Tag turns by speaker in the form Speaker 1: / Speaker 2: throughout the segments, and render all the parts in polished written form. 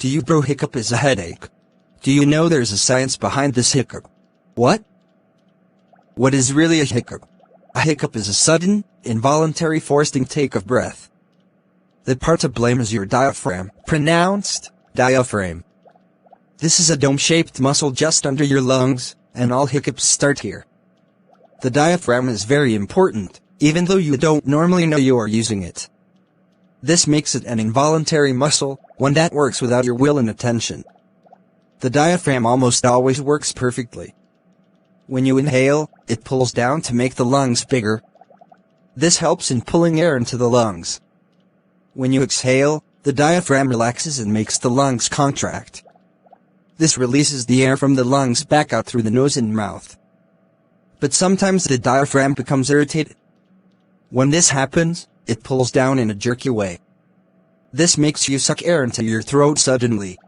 Speaker 1: Do you bro? Hiccup is a headache. Do you know there's a science behind this hiccup? What? What is really a hiccup? A hiccup is a sudden, involuntary forced intake of breath. The part to blame is your diaphragm, pronounced diaphragm. This is a dome-shaped muscle just under your lungs, and all hiccups start here. The diaphragm is very important, even though you don't normally know you are using it. This makes it an involuntary muscle, one that works without your will and attention. The diaphragm almost always works perfectly. When you inhale, it pulls down to make the lungs bigger. This helps in pulling air into the lungs. When you exhale, the diaphragm relaxes and makes the lungs contract. This releases the air from the lungs back out through the nose and mouth. But sometimes the diaphragm becomes irritated. When this happens, it pulls down in a jerky way. This makes you suck air into your throat suddenly.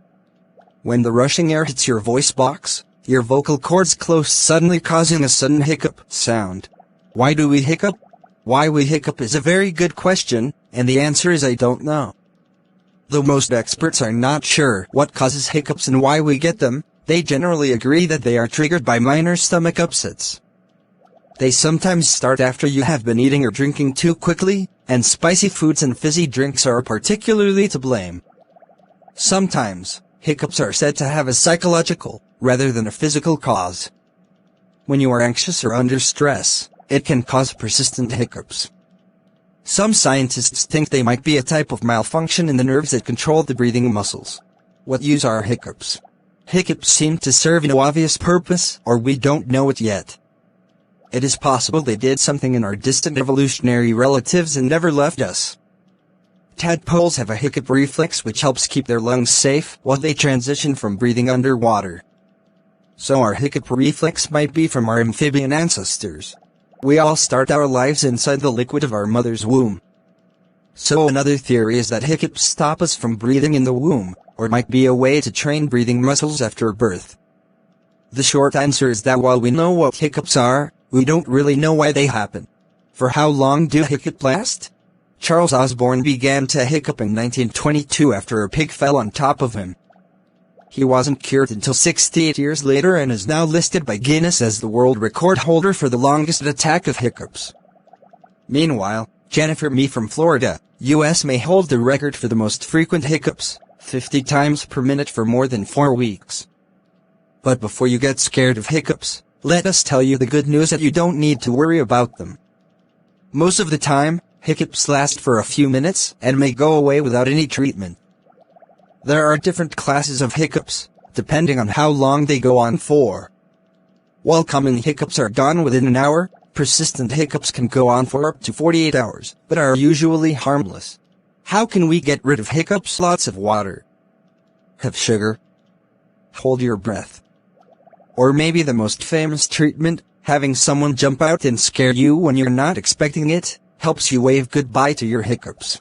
Speaker 1: When the rushing air hits your voice box, your vocal cords close, suddenly causing a sudden hiccup sound. Why do we hiccup? Why we hiccup is a very good question, and the answer is I don't know. Though most experts are not sure what causes hiccups and why we get them, they generally agree that they are triggered by minor stomach upsets. They sometimes start after you have been eating or drinking too quickly, and spicy foods and fizzy drinks are particularly to blame. Sometimes, hiccups are said to have a psychological, rather than a physical cause. When you are anxious or under stress, it can cause persistent hiccups. Some scientists think they might be a type of malfunction in the nerves that control the breathing muscles. What use are hiccups? Hiccups seem to serve no obvious purpose, or we don't know it yet. It is possible they did something in our distant evolutionary relatives and never left us. Tadpoles have a hiccup reflex which helps keep their lungs safe while they transition from breathing underwater. So our hiccup reflex might be from our amphibian ancestors. We all start our lives inside the liquid of our mother's womb. So another theory is that hiccups stop us from breathing in the womb, or might be a way to train breathing muscles after birth. The short answer is that while we know what hiccups are, we don't really know why they happen. For how long do hiccups last? Charles Osborne began to hiccup in 1922 after a pig fell on top of him. He wasn't cured until 68 years later and is now listed by Guinness as the world record holder for the longest attack of hiccups. Meanwhile, Jennifer Mee from Florida, US may hold the record for the most frequent hiccups, 50 times per minute for more than 4 weeks. But before you get scared of hiccups, let us tell you the good news that you don't need to worry about them. Most of the time, hiccups last for a few minutes and may go away without any treatment. There are different classes of hiccups, depending on how long they go on for. While common hiccups are gone within an hour, persistent hiccups can go on for up to 48 hours, but are usually harmless. How can we get rid of hiccups? Lots of water. Have sugar. Hold your breath. Or maybe the most famous treatment, having someone jump out and scare you when you're not expecting it, helps you wave goodbye to your hiccups.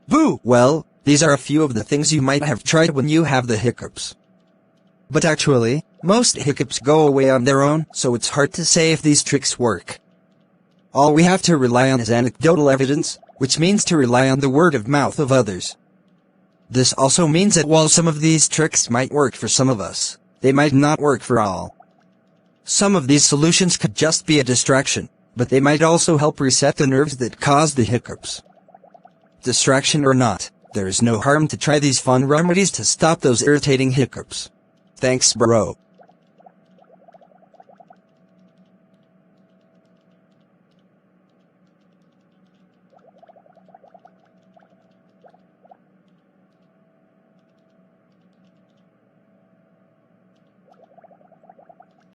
Speaker 1: Boo! Well, these are a few of the things you might have tried when you have the hiccups. But actually, most hiccups go away on their own, so it's hard to say if these tricks work. All we have to rely on is anecdotal evidence, which means to rely on the word of mouth of others. This also means that while some of these tricks might work for some of us, they might not work for all. Some of these solutions could just be a distraction, but they might also help reset the nerves that cause the hiccups. Distraction or not, there is no harm to try these fun remedies to stop those irritating hiccups. Thanks, bro.